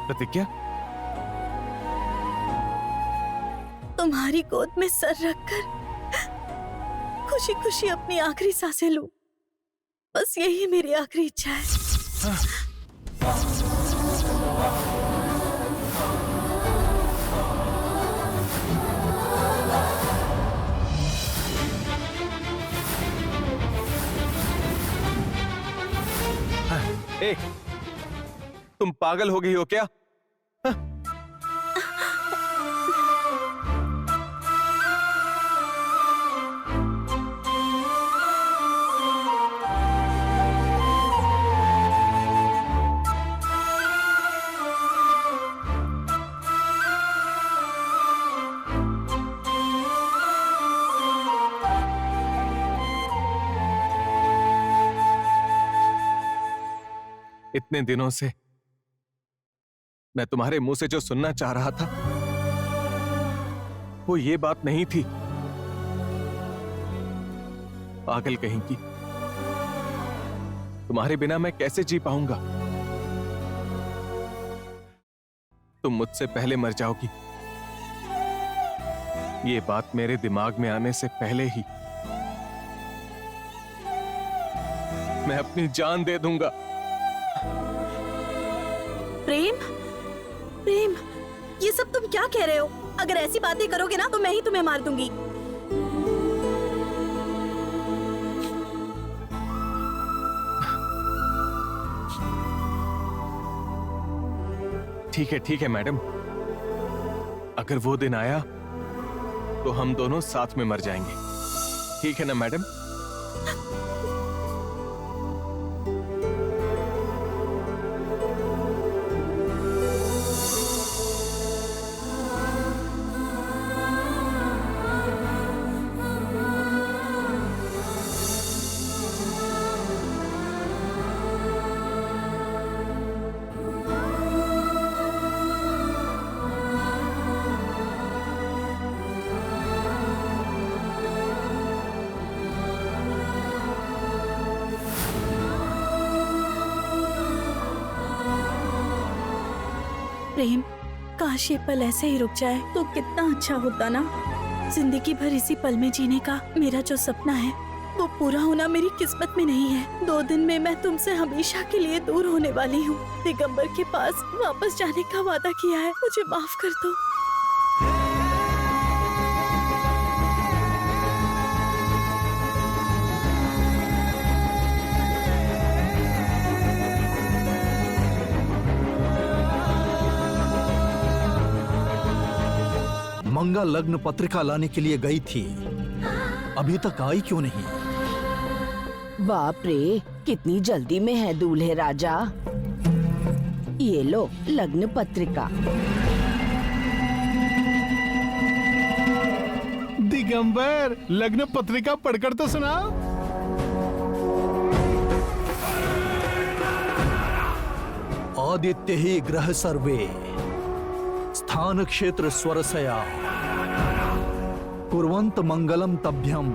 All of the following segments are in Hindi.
प्रतिज्ञा, तुम्हारी गोद में सर रखकर खुशी खुशी अपनी आखिरी सांसें लूं, बस यही मेरी आखिरी इच्छा है। ए, तुम पागल हो गई हो क्या? इतने दिनों से मैं तुम्हारे मुंह से जो सुनना चाह रहा था वो ये बात नहीं थी। पागल कहीं की, तुम्हारे बिना मैं कैसे जी पाऊंगा? तुम मुझसे पहले मर जाओगी, ये बात मेरे दिमाग में आने से पहले ही मैं अपनी जान दे दूंगा। प्रेम, प्रेम, ये सब तुम क्या कह रहे हो? अगर ऐसी बातें करोगे ना तो मैं ही तुम्हें मार दूंगी। ठीक है मैडम, अगर वो दिन आया तो हम दोनों साथ में मर जाएंगे, ठीक है ना मैडम? प्रेम, काश ये पल ऐसे ही रुक जाए तो कितना अच्छा होता ना। जिंदगी भर इसी पल में जीने का मेरा जो सपना है वो पूरा होना मेरी किस्मत में नहीं है। 2 दिन में मैं तुमसे हमेशा के लिए दूर होने वाली हूँ। दिगंबर के पास वापस जाने का वादा किया है, मुझे माफ कर दो। मंगा लग्न पत्रिका लाने के लिए गई थी, अभी तक आई क्यों नहीं? बाप रे, कितनी जल्दी में है दूल्हे राजा। ये लो लग्न पत्रिका। दिगंबर, लग्न पत्रिका पढ़कर तो सुनाओ। आदित्य ही ग्रह सर्वे स्थान क्षेत्र स्वरसया कुर्वन्त मंगलम तभ्यम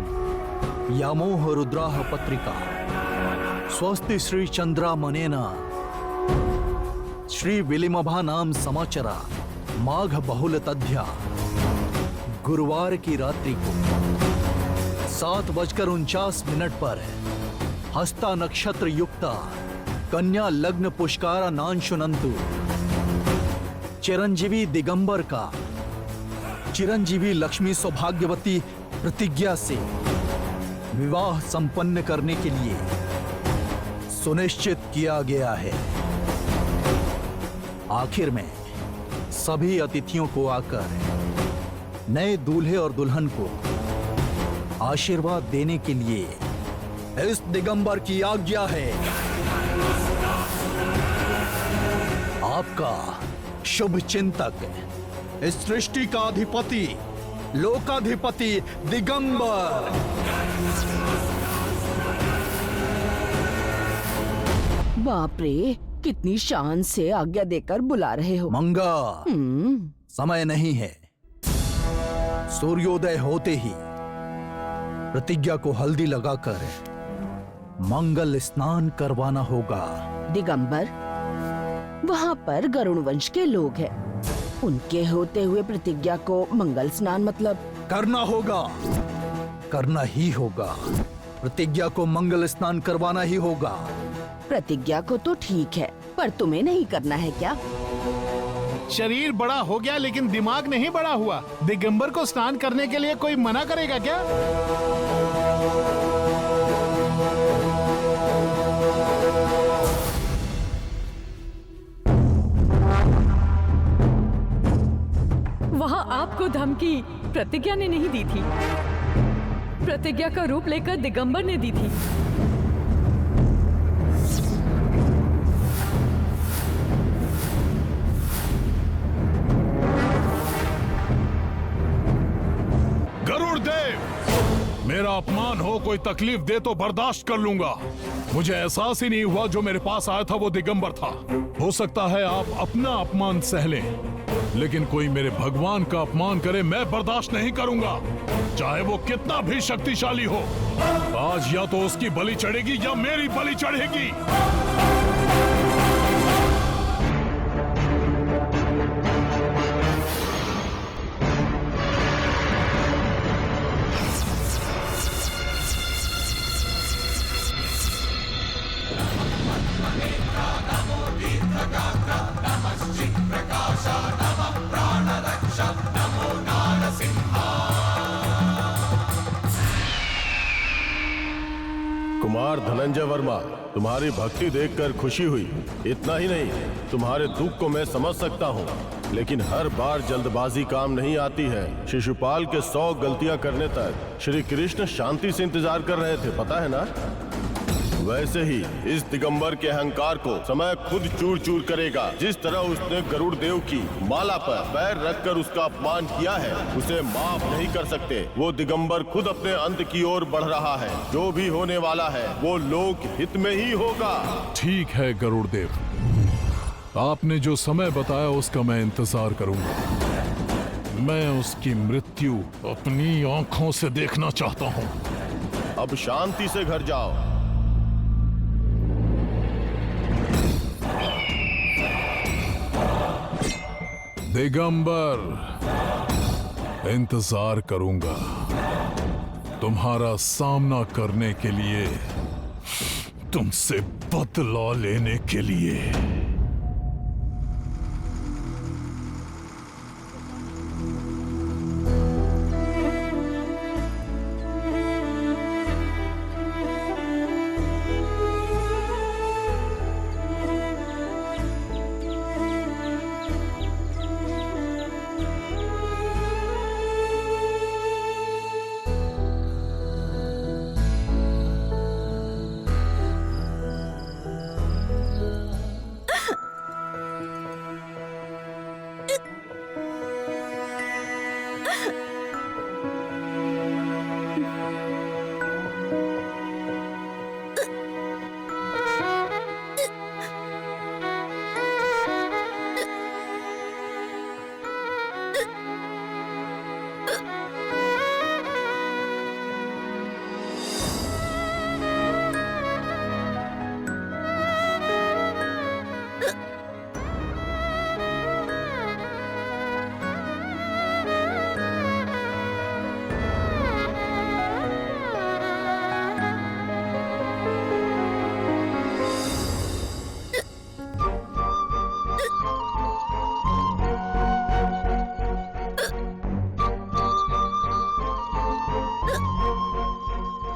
यामोह रुद्राह पत्रिका स्वस्ति श्री चंद्रामनेना श्री विलिमभा नाम समाचरा माघ बहुल तद्या। गुरुवार की रात्रि को 7:49 पर हस्ता नक्षत्र युक्ता कन्या लग्न पुष्कारा नांशुनंतु चिरंजीवी दिगंबर का चिरंजीवी लक्ष्मी सौभाग्यवती प्रतिज्ञा से विवाह संपन्न करने के लिए सुनिश्चित किया गया है। आखिर में सभी अतिथियों को आकर नए दूल्हे और दुल्हन को आशीर्वाद देने के लिए इस दिगंबर की आज्ञा है। आपका शुभ चिंतक, इस सृष्टि का अधिपति, लोकाधिपति दिगंबर। बाप रे, कितनी शान से आज्ञा देकर बुला रहे हो। मंगा, समय नहीं है। सूर्योदय होते ही प्रतिज्ञा को हल्दी लगाकर मंगल स्नान करवाना होगा। दिगंबर, वहाँ पर गरुड़ वंश के लोग हैं। उनके होते हुए प्रतिज्ञा को मंगल स्नान मतलब करना होगा, करना ही होगा। प्रतिज्ञा को मंगल स्नान करवाना ही होगा। प्रतिज्ञा को तो ठीक है, पर तुम्हें नहीं करना है क्या? शरीर बड़ा हो गया लेकिन दिमाग नहीं बड़ा हुआ। दिगंबर को स्नान करने के लिए कोई मना करेगा क्या? वहाँ आपको धमकी प्रतिज्ञा ने नहीं दी थी, प्रतिज्ञा का रूप लेकर दिगंबर ने दी थी। गरुड़ देव, मेरा अपमान हो, कोई तकलीफ दे तो बर्दाश्त कर लूंगा। मुझे एहसास ही नहीं हुआ जो मेरे पास आया था वो दिगंबर था। हो सकता है आप अपना अपमान सह लें, लेकिन कोई मेरे भगवान का अपमान करे मैं बर्दाश्त नहीं करूंगा, चाहे वो कितना भी शक्तिशाली हो। आज या तो उसकी बलि चढ़ेगी या मेरी बलि चढ़ेगी। कुमार धनंजय वर्मा, तुम्हारी भक्ति देखकर खुशी हुई। इतना ही नहीं, तुम्हारे दुख को मैं समझ सकता हूँ, लेकिन हर बार जल्दबाजी काम नहीं आती है। शिशुपाल के 100 गलतियां करने तक श्री कृष्ण शांति से इंतजार कर रहे थे, पता है ना? वैसे ही इस दिगंबर के अहंकार को समय खुद चूर चूर करेगा। जिस तरह उसने गरुड़ देव की माला पर पैर रखकर उसका अपमान किया है, उसे माफ नहीं कर सकते। वो दिगंबर खुद अपने अंत की ओर बढ़ रहा है। जो भी होने वाला है वो लोक हित में ही होगा। ठीक है गरुड़ देव, आपने जो समय बताया उसका मैं इंतजार करूंगा। मैं उसकी मृत्यु अपनी आंखों से देखना चाहता हूँ। अब शांति से घर जाओ। दिगंबर, इंतजार करूंगा तुम्हारा सामना करने के लिए, तुमसे बदला लेने के लिए।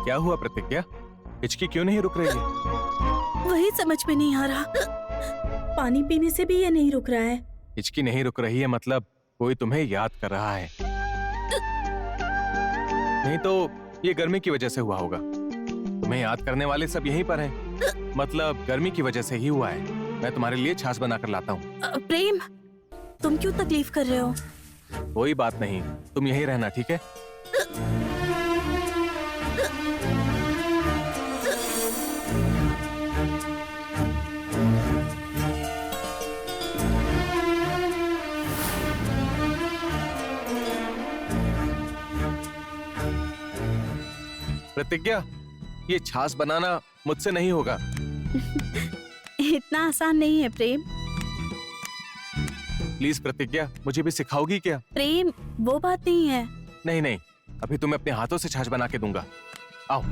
क्या हुआ प्रतिज्ञा? हिचकी क्यों नहीं रुक रही है? वही समझ में नहीं आ रहा। पानी पीने से भी ये नहीं रुक रहा है। हिचकी नहीं रुक रही है मतलब कोई तुम्हें याद कर रहा है। नहीं तो ये गर्मी की वजह से हुआ होगा। तुम्हें याद करने वाले सब यहीं पर हैं। मतलब गर्मी की वजह से ही हुआ है। मैं तुम्हारे लिए छाछ बनाकर लाता हूँ। प्रेम, तुम क्यों तकलीफ कर रहे हो? कोई बात नहीं, तुम यहीं रहना, ठीक है? प्रतिज्ञा, ये छाछ बनाना मुझसे नहीं होगा। इतना आसान नहीं है प्रेम। प्लीज प्रतिज्ञा, मुझे भी सिखाओगी क्या? प्रेम, वो बात नहीं है। नहीं नहीं, अभी तुम्हें अपने हाथों से छाछ बना के दूंगा। आओ।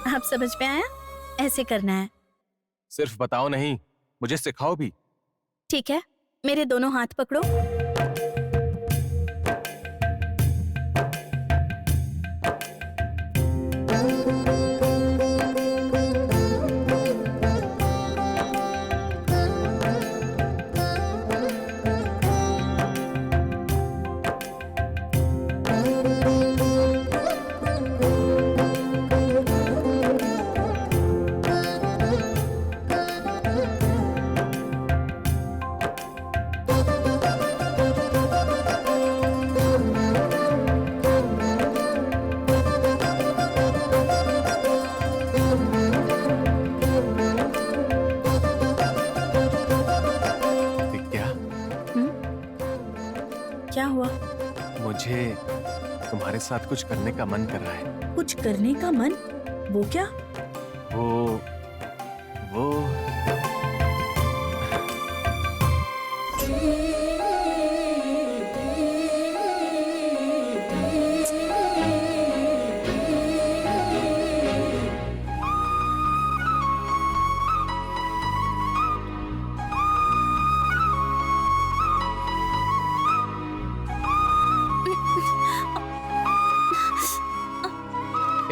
आप समझ में आया? ऐसे करना है। सिर्फ बताओ नहीं, मुझे सिखाओ भी। ठीक है, मेरे दोनों हाथ पकड़ो। क्या हुआ? मुझे तुम्हारे साथ कुछ करने का मन कर रहा है। कुछ करने का मन? वो क्या? वो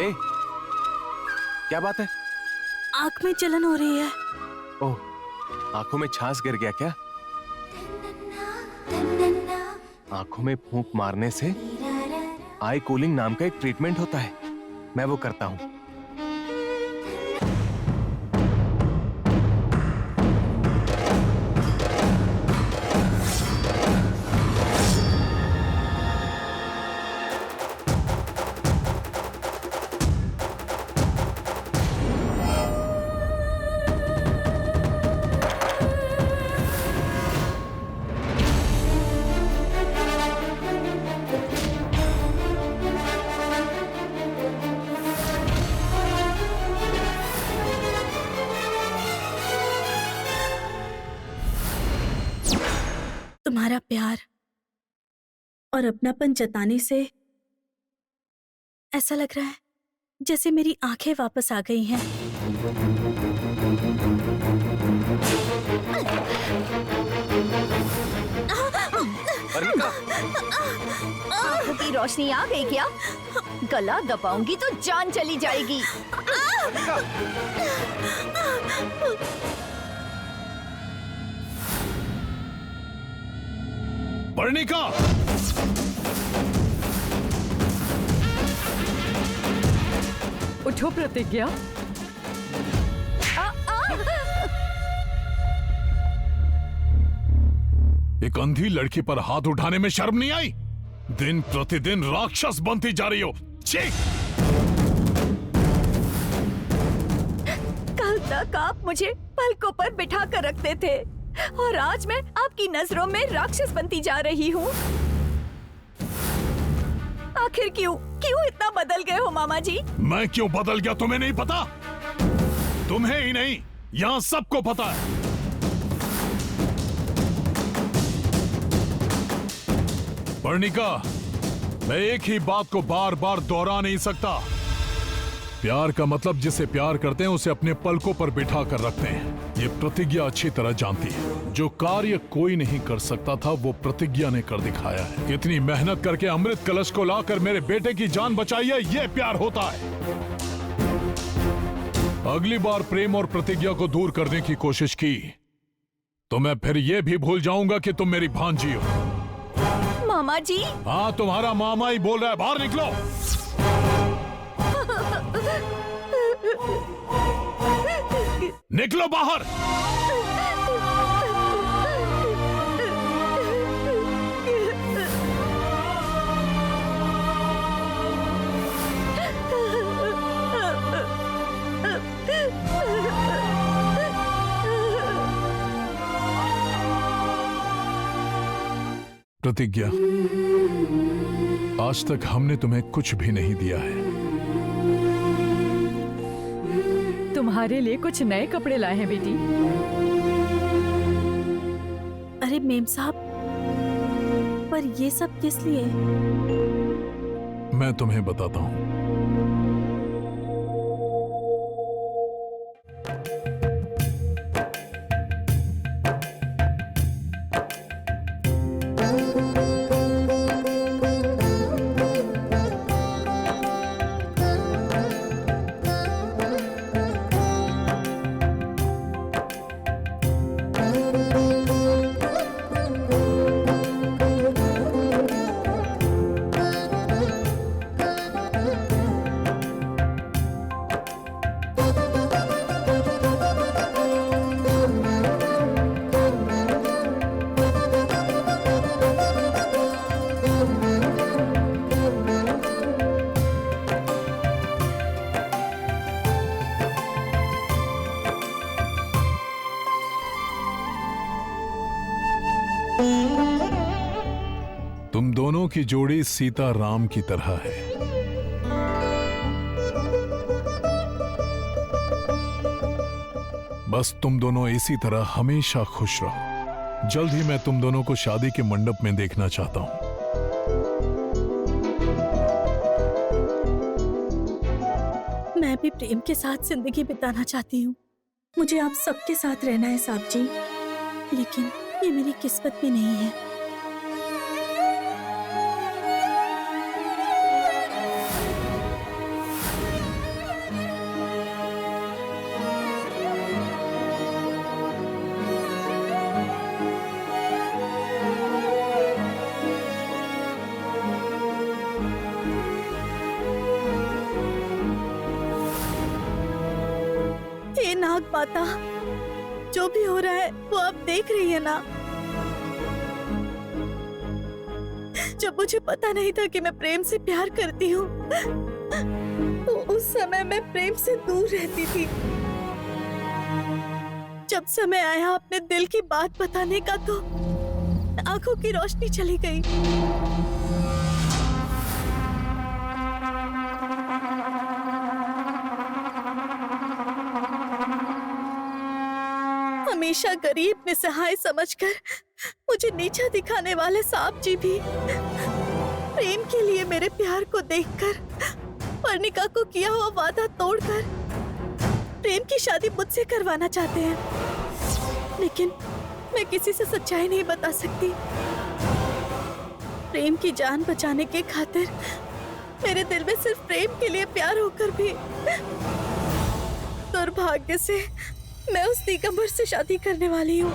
ए, क्या बात है? आँख में जलन हो रही है। ओह, आंखों में छाछ गिर गया क्या? आंखों में फूंक मारने से आई कूलिंग नाम का एक ट्रीटमेंट होता है, मैं वो करता हूँ। तुम्हारा प्यार और अपनापन जताने से ऐसा लग रहा है जैसे मेरी आंखें वापस आ गई हैं। आंखों की रोशनी आ गई क्या? गला दबाऊंगी तो जान चली जाएगी। पर्णिका! उठो प्रतिज्ञा। एक अंधी लड़की पर हाथ उठाने में शर्म नहीं आई? दिन प्रतिदिन राक्षस बनती जा रही हो। छी! कल तक आप मुझे पलकों पर बिठा कर रखते थे और आज मैं आपकी नजरों में राक्षस बनती जा रही हूँ। आखिर क्यों इतना बदल गए हो मामा जी? मैं क्यों बदल गया तुम्हें नहीं पता? तुम्हें ही नहीं, यहाँ सबको पता है। पर्णिका, मैं एक ही बात को बार बार दोहरा नहीं सकता। प्यार का मतलब जिसे प्यार करते हैं उसे अपने पलकों पर बिठा कर रखते हैं। ये प्रतिज्ञा अच्छी तरह जानती है। जो कार्य कोई नहीं कर सकता था वो प्रतिज्ञा ने कर दिखाया है। इतनी मेहनत करके अमृत कलश को लाकर मेरे बेटे की जान बचाई है, ये प्यार होता है। अगली बार प्रेम और प्रतिज्ञा को दूर करने की कोशिश की तो मैं फिर ये भी भूल जाऊंगा कि तुम मेरी भांजी हो। मामा जी? हाँ, तुम्हारा मामा ही बोल रहा है, बाहर निकलो। निकलो बाहर। प्रतिज्ञा, आज तक हमने तुम्हें कुछ भी नहीं दिया है। तुम्हारे लिए कुछ नए कपड़े लाए हैं बेटी। अरे मेम साहब, पर ये सब किस लिए? मैं तुम्हें बताता हूं। तुम दोनों की जोड़ी सीता राम की तरह है। बस तुम दोनों इसी तरह हमेशा खुश रहो। जल्द ही मैं तुम दोनों को शादी के मंडप में देखना चाहता हूं। मैं भी प्रेम के साथ जिंदगी बिताना चाहती हूँ। मुझे आप सबके साथ रहना है साहब जी, लेकिन ये मेरी किस्मत में नहीं है। हे नाग माता, जो भी हो रहा है वो आप देख रही है ना। जब मुझे पता नहीं था कि मैं प्रेम से प्यार करती हूँ, तो उस समय मैं प्रेम से दूर रहती थी। जब समय आया अपने दिल की बात बताने का, तो आंखों की रोशनी चली गई। हमेशा गरीब निसहाय समझकर मुझे नीचा दिखाने वाले साहब जी भी प्रेम के लिए मेरे प्यार को देखकर, पर्णिका को किया हुआ वादा तोड़कर प्रेम की शादी मुझसे करवाना चाहते हैं। लेकिन मैं किसी से सच्चाई नहीं बता सकती। प्रेम की जान बचाने के खातिर मेरे दिल में सिर्फ प्रेम के लिए प्यार होकर भी दुर्भाग्य से मैं उस दिगंबर से शादी करने वाली हूँ।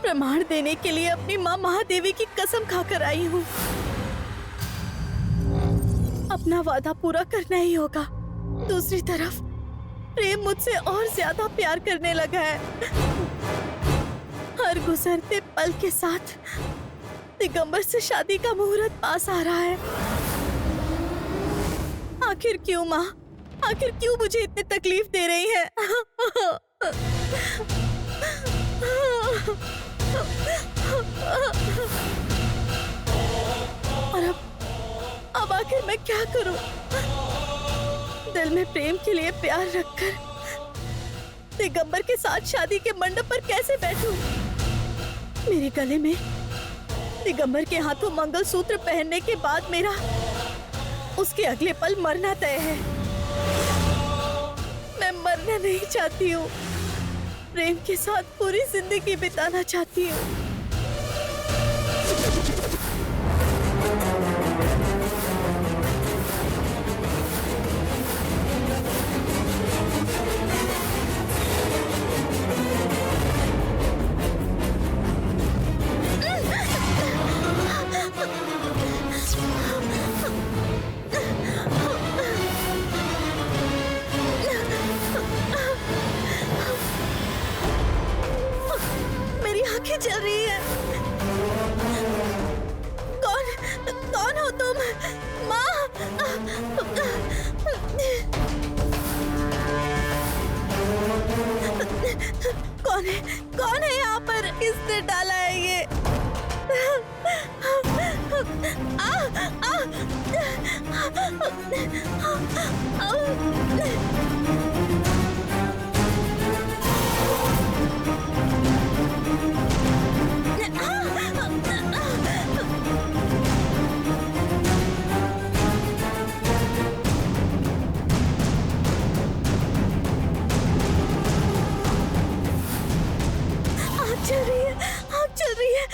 प्रमाण देने के लिए अपनी माँ महादेवी की कसम खाकर आई हूँ। अपना वादा पूरा करना ही होगा। दूसरी तरफ प्रेम मुझसे और ज्यादा प्यार करने लगा है। हर गुजरते पल के साथ दिगंबर से शादी का मुहूर्त पास आ रहा है। आखिर क्यों माँ, आखिर क्यों मुझे इतनी तकलीफ दे रही है? और अब आखिर मैं क्या करूं? दिल में प्रेम के लिए प्यार रखकर दिगंबर के साथ शादी के मंडप पर कैसे बैठूं? मेरे गले में दिगंबर के हाथों मंगलसूत्र पहनने के बाद मेरा उसके अगले पल मरना तय है। मैं मरना नहीं चाहती हूँ, प्रेम के साथ पूरी जिंदगी बिताना चाहती हूँ। मेरी आंखें जल रही है। आग चल रही है, आग चल रही है।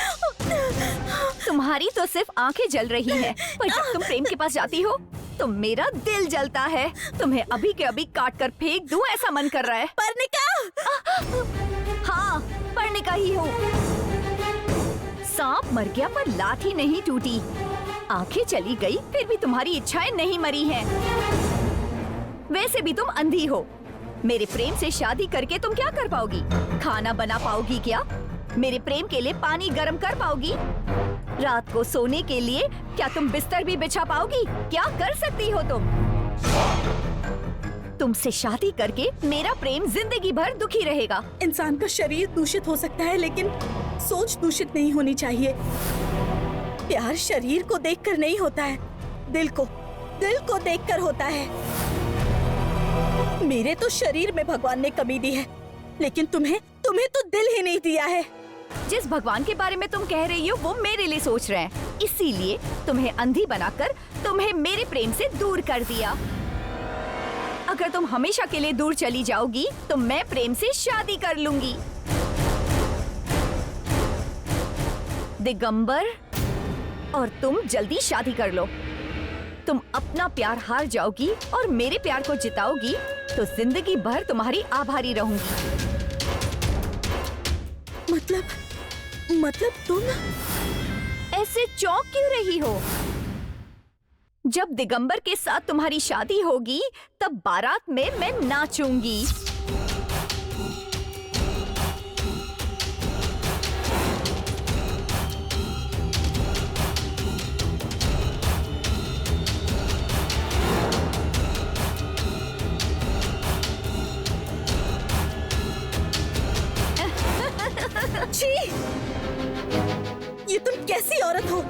तुम्हारी तो सिर्फ आंखें जल रही हैं, पर जब तुम प्रेम के पास जाती हो तो मेरा दिल जलता है। तुम्हें अभी के अभी काट कर फेंक दूं ऐसा मन कर रहा है। पर्णिका! हाँ, पढ़ने का ही हूँ। सांप मर गया पर लाठी नहीं टूटी। आंखें चली गई फिर भी तुम्हारी इच्छाएं नहीं मरी हैं। वैसे भी तुम अंधी हो। मेरे प्रेम से शादी करके तुम क्या कर पाओगी? खाना बना पाओगी क्या? मेरे प्रेम के लिए पानी गर्म कर पाओगी? रात को सोने के लिए क्या तुम बिस्तर भी बिछा पाओगी? क्या कर सकती हो तुम? तुमसे शादी करके मेरा प्रेम जिंदगी भर दुखी रहेगा। इंसान का शरीर दूषित हो सकता है लेकिन सोच दूषित नहीं होनी चाहिए। प्यार शरीर को देखकर नहीं होता है, दिल को देखकर होता है। मेरे तो शरीर में भगवान ने कमी दी है, लेकिन तुम्हें तो दिल ही नहीं दिया है। जिस भगवान के बारे में तुम कह रही हो वो मेरे लिए सोच रहे हैं, इसीलिए तुम्हें अंधी बनाकर तुम्हें मेरे प्रेम से दूर कर दिया। अगर तुम हमेशा के लिए दूर चली जाओगी तो मैं प्रेम से शादी कर लूंगी। दिगंबर, और तुम जल्दी शादी कर लो। तुम अपना प्यार हार जाओगी और मेरे प्यार को जिताओगी तो जिंदगी भर तुम्हारी आभारी रहूंगी। मतलब तुम ऐसे चौंक क्यों रही हो? जब दिगंबर के साथ तुम्हारी शादी होगी तब बारात में मैं नाचूंगी। छी! ये तुम कैसी औरत हो?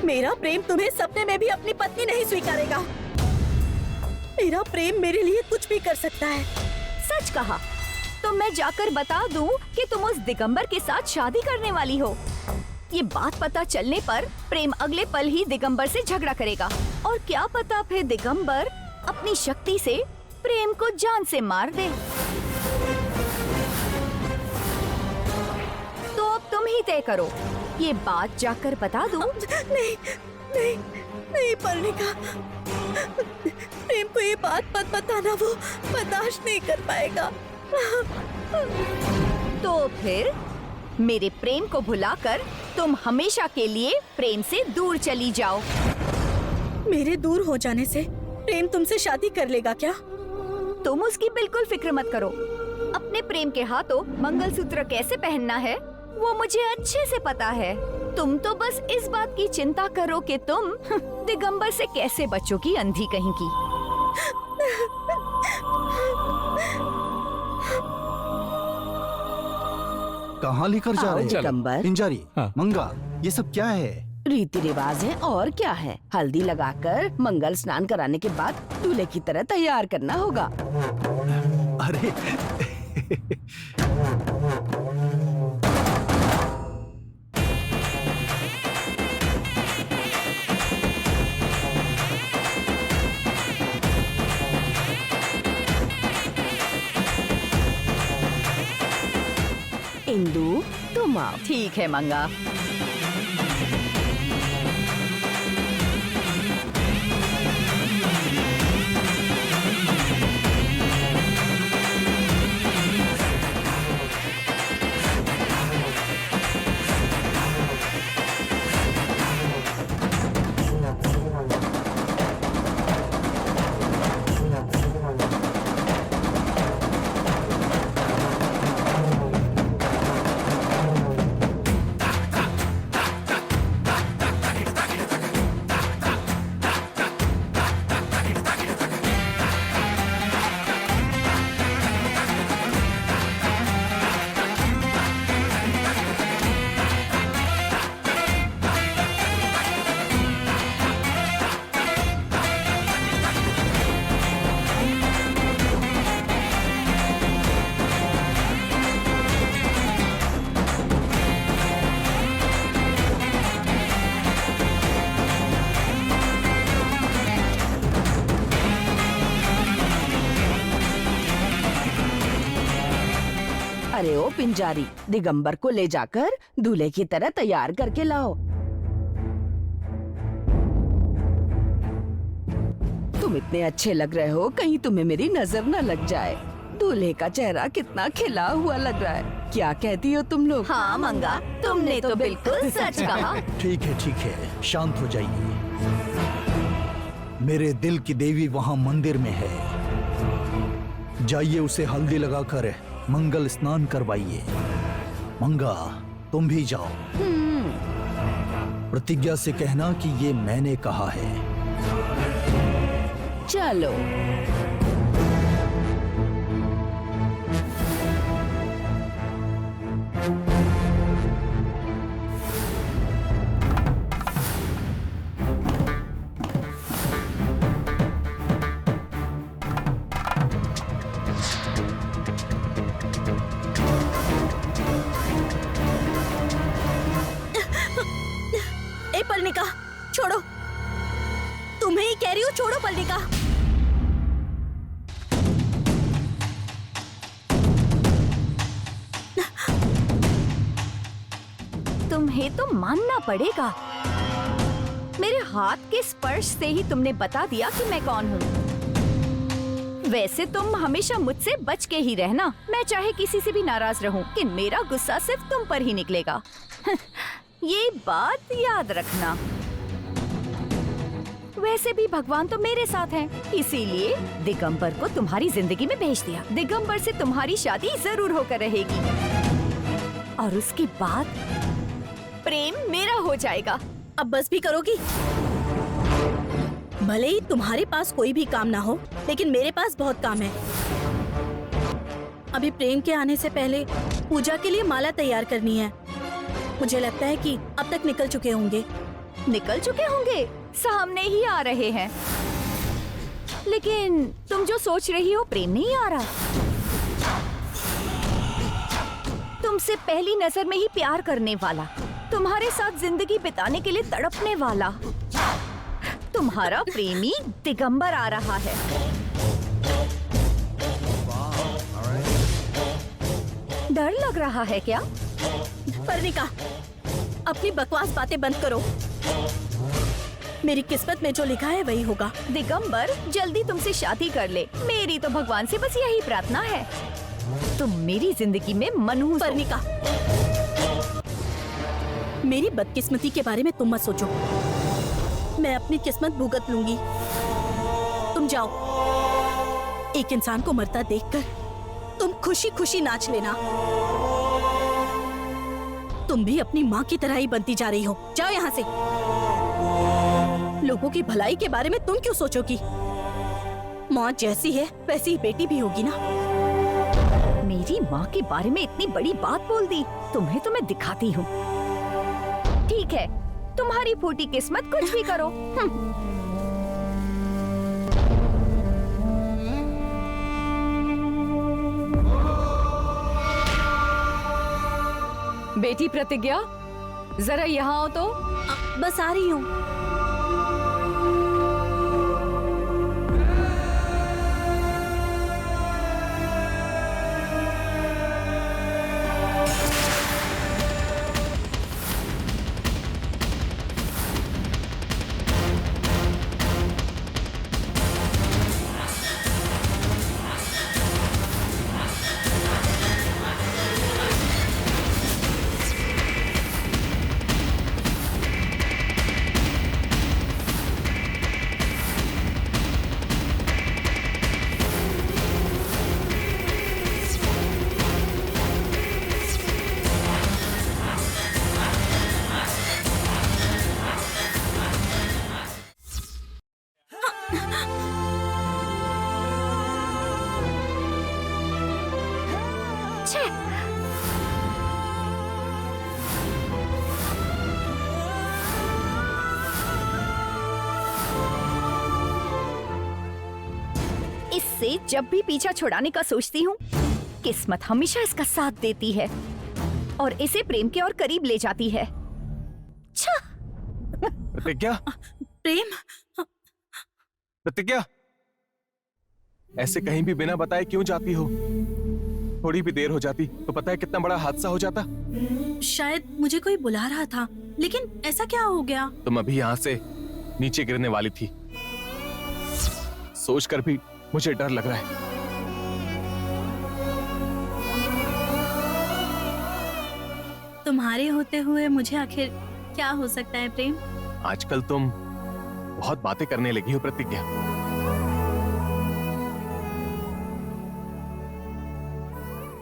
मेरा प्रेम तुम्हें सपने में भी अपनी पत्नी नहीं स्वीकारेगा। मेरा प्रेम मेरे लिए कुछ भी कर सकता है। सच कहा। तो मैं जाकर बता दूं कि तुम उस दिगंबर के साथ शादी करने वाली हो। ये बात पता चलने पर प्रेम अगले पल ही दिगंबर से झगड़ा करेगा और क्या पता फिर दिगंबर अपनी शक्ति से प्रेम को जान से मार दे। तो अब तुम ही तय करो। ये बात जाकर बता दूं? नहीं पर्णिका, प्रेम को ये बात मत बताना, वो बर्दाश्त नहीं कर पाएगा। तो फिर मेरे प्रेम को भुलाकर तुम हमेशा के लिए प्रेम से दूर चली जाओ। मेरे दूर हो जाने से प्रेम तुमसे शादी कर लेगा क्या? तुम उसकी बिल्कुल फिक्र मत करो। अपने प्रेम के हाथों मंगलसूत्र कैसे पहनना है वो मुझे अच्छे से पता है। तुम तो बस इस बात की चिंता करो कि तुम दिगंबर से कैसे बचोगी, अंधी कहीं की। कहाँ लेकर जा रहे हैं? दिगंबर, पिंजारी, हाँ। मंगा, ये सब क्या है? रीति रिवाज है और क्या है। हल्दी लगाकर मंगल स्नान कराने के बाद दूल्हे की तरह तैयार करना होगा। अरे इंदु, तुम आओ। ठीक है मंगा। अरे ओ पिंजारी, दिगंबर को ले जाकर दूल्हे की तरह तैयार करके लाओ। तुम इतने अच्छे लग रहे हो, कहीं तुम्हें मेरी नजर न लग जाए। दूल्हे का चेहरा कितना खिला हुआ लग रहा है। क्या कहती हो तुम लोग? हाँ मंगा, तुमने तो बिल्कुल सच कहा। ठीक है, शांत हो जाइए। मेरे दिल की देवी वहाँ मंदिर में है। जाइए उसे हल्दी लगाकर मंगल स्नान करवाइए। मंगा, तुम भी जाओ। प्रतिज्ञा से कहना कि ये मैंने कहा है। चलो। ए पर्णिका, छोड़ो। तुम्हें ही कह रही हूँ, छोड़ो पर्णिका। तुम्हें तो मानना पड़ेगा, मेरे हाथ के स्पर्श से ही तुमने बता दिया कि मैं कौन हूँ। वैसे तुम हमेशा मुझसे बच के ही रहना, मैं चाहे किसी से भी नाराज रहूं, कि मेरा गुस्सा सिर्फ तुम पर ही निकलेगा। ये बात याद रखना। वैसे भी भगवान तो मेरे साथ हैं, इसीलिए दिगंबर को तुम्हारी जिंदगी में भेज दिया। दिगंबर से तुम्हारी शादी जरूर होकर रहेगी और उसके बाद प्रेम मेरा हो जाएगा। अब बस भी करोगी? भले ही तुम्हारे पास कोई भी काम ना हो, लेकिन मेरे पास बहुत काम है। अभी प्रेम के आने से पहले पूजा के लिए माला तैयार करनी है। मुझे लगता है कि अब तक निकल चुके होंगे। निकल चुके होंगे, सामने ही आ रहे हैं। लेकिन तुम जो सोच रही हो, प्रेम नहीं आ रहा। तुमसे पहली नजर में ही प्यार करने वाला, तुम्हारे साथ जिंदगी बिताने के लिए तड़पने वाला तुम्हारा प्रेमी दिगंबर आ रहा है। डर लग रहा है क्या? पर्णिका, अपनी बकवास बातें बंद करो। मेरी किस्मत में जो लिखा है वही होगा। दिगंबर जल्दी तुमसे शादी कर ले, मेरी तो भगवान से बस यही प्रार्थना है। तुम मेरी जिंदगी में मनहूस हो। पर्णिका, मेरी बदकिस्मती के बारे में तुम मत सोचो। मैं अपनी किस्मत भुगत लूंगी। तुम जाओ। एक इंसान को मरता देखकर तुम खुशी खुशी नाच लेना। तुम भी अपनी माँ की तरह ही बनती जा रही हो। जाओ यहाँ से। लोगों की भलाई के बारे में तुम क्यों सोचोगी? माँ जैसी है वैसी ही बेटी भी होगी ना। मेरी माँ के बारे में इतनी बड़ी बात बोल दी। तुम्हें तो मैं दिखाती हूँ। ठीक है, तुम्हारी फूटी किस्मत, कुछ भी करो। बेटी प्रतिज्ञा, जरा यहाँ आओ तो। बस आ रही हूँ। इससे जब भी पीछा छुड़ाने का सोचती हूँ, किस्मत हमेशा इसका साथ देती है और इसे प्रेम के और करीब ले जाती है। छा! प्रतिज्ञा, प्रेम, प्रतिज्ञा, ऐसे कहीं भी बिना बताए क्यों जाती हो? थोड़ी भी देर हो जाती तो पता है कितना बड़ा हादसा हो जाता। शायद मुझे कोई बुला रहा था, लेकिन ऐसा क्या हो गया? तुम अभी यहाँ से नीचे गिरने वाली थी, सोचकर भी मुझे डर लग रहा है। तुम्हारे होते हुए मुझे आखिर क्या हो सकता है प्रेम? आजकल तुम बहुत बातें करने लगी हो प्रतिज्ञा।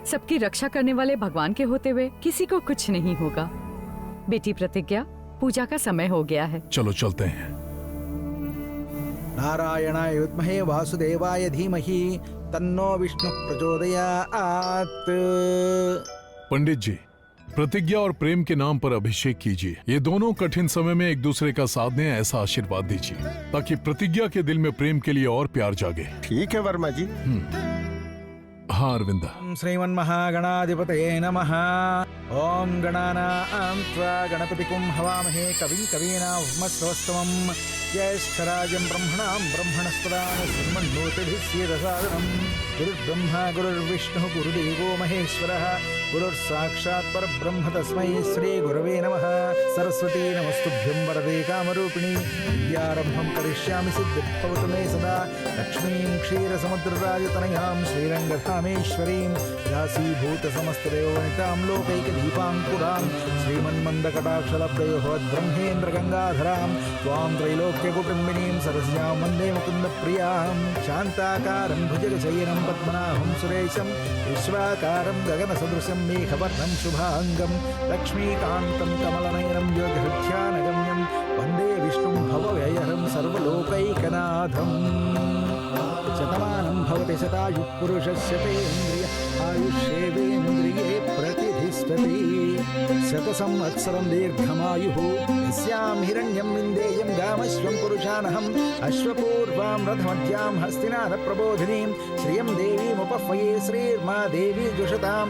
सबकी रक्षा करने वाले भगवान के होते हुए किसी को कुछ नहीं होगा। बेटी प्रतिज्ञा, पूजा का समय हो गया है। चलो चलते हैं। नारायणाय विद्महे वासुदेवाय धीमहि तन्नो विष्णु प्रचोदयात्। पंडित जी, प्रतिज्ञा और प्रेम के नाम पर अभिषेक कीजिए। ये दोनों कठिन समय में एक दूसरे का साथ दें, ऐसा आशीर्वाद दीजिए ताकि प्रतिज्ञा के दिल में प्रेम के लिए और प्यार जागे। ठीक है वर्मा जी। हाँ अरविंदा। श्रीमन्महागणाधिपतये नमः। ओम गणानां त्वा गणपतिकुं हवामहे कविं कवीनामुपमश्रवस्तमं ज्येष्ठराजं ब्रह्मणां ब्रह्मणस्पदां श्रीमन्नोतिभिस्येदसादनं। गुरुर्ब्रह्मा गुरुर्विष्णुः गुरुदेवो महेश्वरः गुरुर्साक्षात् परब्रह्म तस्मै श्रीगुरवे नमः। सरस्वती नमस्तुभ्यं वरदे कामरूपिणी विद्यारम्भं करिष्यामि सिद्धिर्भवतु मे सदा। लक्ष्मीं क्षीरसमुद्रराजतनयां श्रीरङ्गधामेश्वरीं दासीभूतसमस्तदेववनितां लोकैकदीपाङ्कुरां श्रीमन्मन्दकटाक्षलब्धयोः ब्रह्मेन्द्रगङ्गाधरां त्वां त्रैलोक्यकुटुम्बिनीं सरस्यां वन्दे मुकुन्दप्रियां। शान्ताकारं भुजगशयनं पद्मनाभं सुरेशं विश्वाकारं गगनसदृशं मेघवर्णं शुभाङ्गं लक्ष्मीकान्तं कमलनयनं योगहृध्यानगम्यं वन्दे विष्णुं भवव्ययहरं सर्वलोकैकनाथम्। शतमानं भवति शतायुः पुरुषस्य तेन्द्रिय आयुष्येवेन्द्रिये प्रतिष्ठति। शतसंवत्सरं दीर्घमायुः यस्यां हिरण्यं विन्देयं गामश्वं पुरुषानहम् अश्वपूर्वां रथमध्यां हस्तिनाथप्रबोधिनीं श्रियं देवीमुपह्वये श्रीर्मा देवी जुषतां।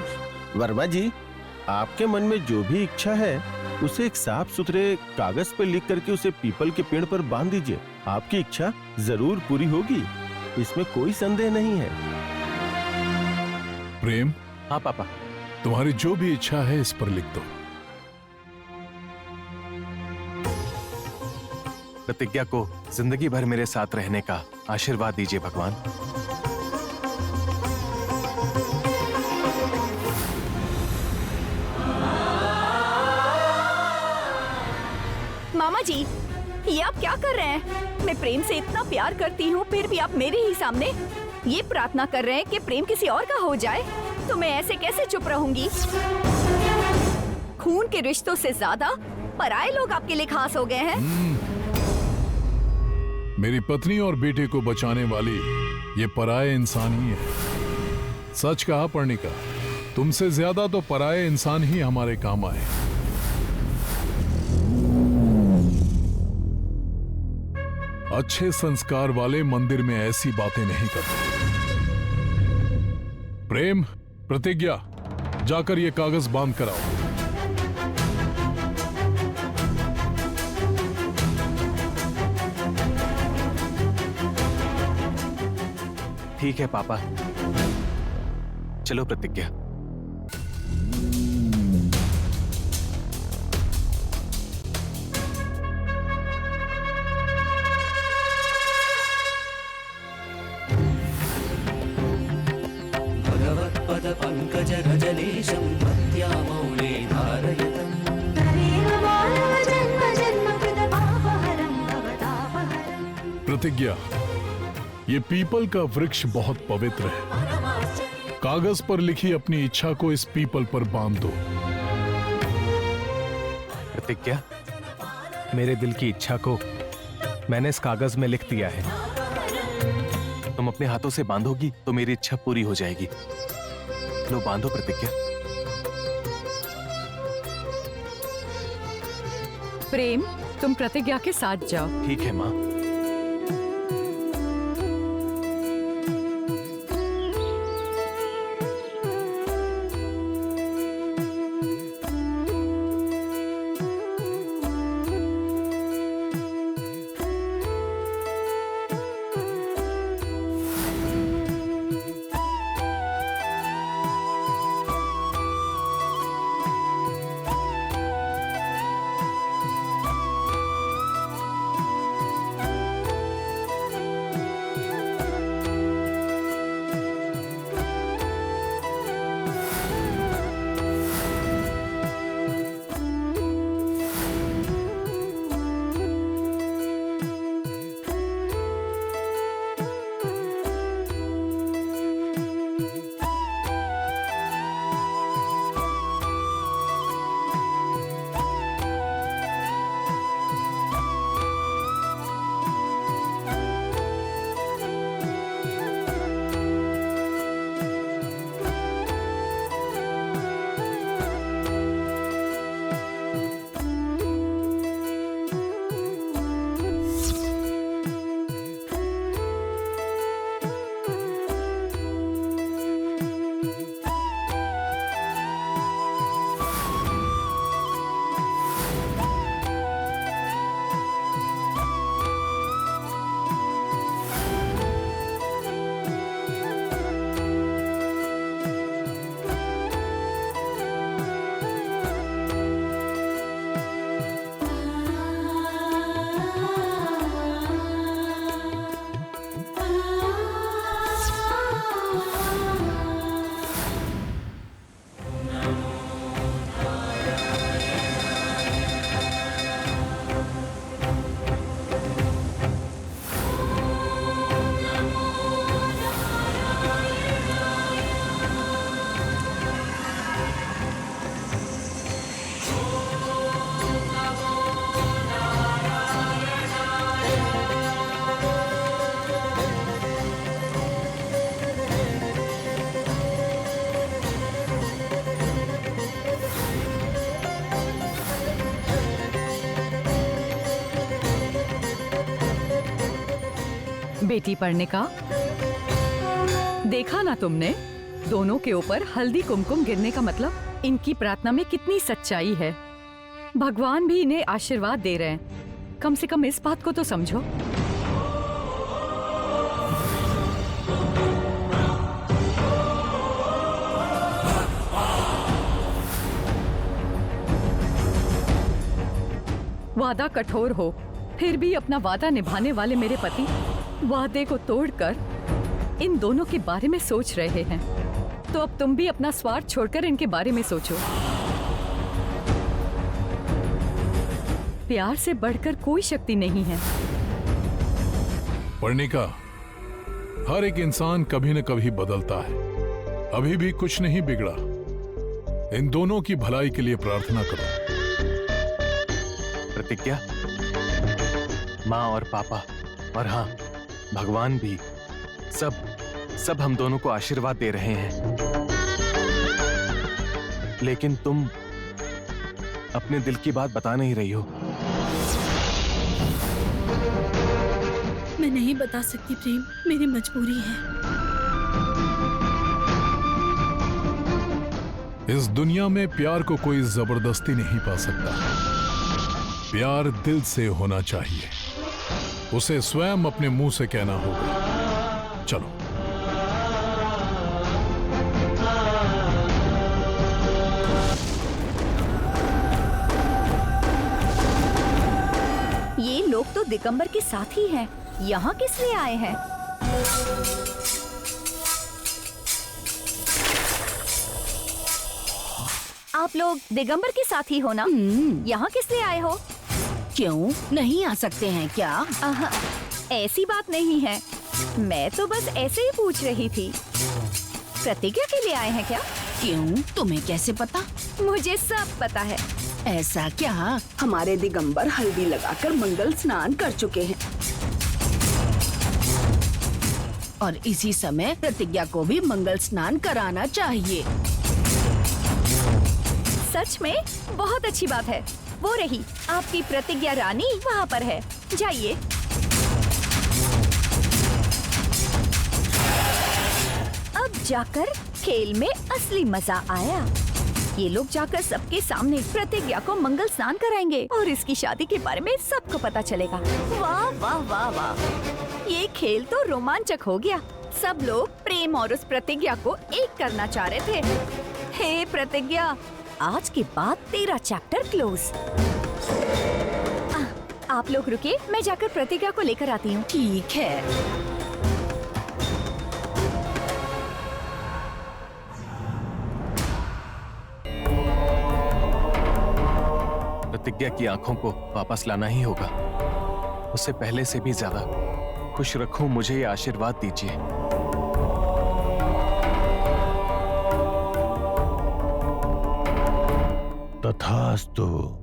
वर्मा जी, आपके मन में जो भी इच्छा है उसे एक साफ सुथरे कागज पर लिख करके उसे पीपल के पेड़ पर बांध दीजिए। आपकी इच्छा जरूर पूरी होगी, इसमें कोई संदेह नहीं है। प्रेम। हाँ पापा। तुम्हारी जो भी इच्छा है इस पर लिख दो। प्रतिज्ञा को जिंदगी भर मेरे साथ रहने का आशीर्वाद दीजिए भगवान। मामा जी, ये आप क्या कर रहे हैं? मैं प्रेम से इतना प्यार करती हूँ, फिर भी आप मेरे ही सामने ये प्रार्थना कर रहे हैं कि प्रेम किसी और का हो जाए। तो मैं ऐसे कैसे चुप रहूंगी? खून के रिश्तों से ज्यादा पराये लोग आपके लिए खास हो गए हैं। मेरी पत्नी और बेटे को बचाने वाली ये पराये इंसान ही है। सच कहा पर्णिका, तुमसे ज्यादा तो पराये इंसान ही हमारे काम आए। अच्छे संस्कार वाले मंदिर में ऐसी बातें नहीं करते। प्रेम, प्रतिज्ञा, जाकर ये कागज बांध कर आओ। ठीक है पापा, चलो प्रतिज्ञा। भगवत्पदपङ्कजगजलेशं भक्त्या मौले धारयतम्। प्रतिज्ञा, ये पीपल का वृक्ष बहुत पवित्र है। कागज पर लिखी अपनी इच्छा को इस पीपल पर बांध दो। प्रतिज्ञा, मेरे दिल की इच्छा को मैंने इस कागज में लिख दिया है। तुम अपने हाथों से बांधोगी तो मेरी इच्छा पूरी हो जाएगी। लो बांधो प्रतिज्ञा। प्रेम, तुम प्रतिज्ञा के साथ जाओ। ठीक है माँ। बेटी पढ़ने का देखा ना तुमने? दोनों के ऊपर हल्दी कुमकुम गिरने का मतलब इनकी प्रार्थना में कितनी सच्चाई है। भगवान भी इन्हें आशीर्वाद दे रहे हैं। कम से कम इस बात को तो समझो। वादा कठोर हो, फिर भी अपना वादा निभाने वाले मेरे पति वादे को तोड़कर इन दोनों के बारे में सोच रहे हैं। तो अब तुम भी अपना स्वार्थ छोड़कर इनके बारे में सोचो। प्यार से बढ़कर कोई शक्ति नहीं है। वर्णिका, हर एक इंसान कभी न कभी बदलता है। अभी भी कुछ नहीं बिगड़ा। इन दोनों की भलाई के लिए प्रार्थना करो। प्रतिज्ञा, माँ और पापा और हाँ भगवान भी सब हम दोनों को आशीर्वाद दे रहे हैं। लेकिन तुम अपने दिल की बात बता नहीं रही हो। मैं नहीं बता सकती प्रेम, मेरी मजबूरी है। इस दुनिया में प्यार को कोई जबरदस्ती नहीं पा सकता। प्यार दिल से होना चाहिए। उसे स्वयं अपने मुंह से कहना होगा। चलो। ये लोग तो दिगंबर के साथ ही हैं। यहाँ किस लिए आए हैं? आप लोग दिगंबर के साथ ही हो ना? यहाँ किस लिए आए हो? क्यों नहीं आ सकते हैं क्या? ऐसी बात नहीं है। मैं तो बस ऐसे ही पूछ रही थी। प्रतिज्ञा के लिए आए हैं क्या? क्यों, तुम्हें कैसे पता? मुझे सब पता है। ऐसा क्या? हमारे दिगंबर हल्दी लगाकर मंगल स्नान कर चुके हैं और इसी समय प्रतिज्ञा को भी मंगल स्नान कराना चाहिए। सच में बहुत अच्छी बात है। वो रही आपकी प्रतिज्ञा रानी वहाँ पर है। जाइए। अब जाकर खेल में असली मजा आया। ये लोग जाकर सबके सामने प्रतिज्ञा को मंगल स्नान कराएंगे और इसकी शादी के बारे में सबको पता चलेगा। वाह वाह वाह वाह, ये खेल तो रोमांचक हो गया। सब लोग प्रेम और उस प्रतिज्ञा को एक करना चाह रहे थे। हे प्रतिज्ञा, आज के बाद तेरा चैप्टर क्लोज। आप लोग रुकिए, मैं जाकर प्रतिज्ञा को लेकर आती हूँ। ठीक है। प्रतिज्ञा की आंखों को वापस लाना ही होगा। उससे पहले से भी ज्यादा खुश रखूं, मुझे ये आशीर्वाद दीजिए। तथास्तु।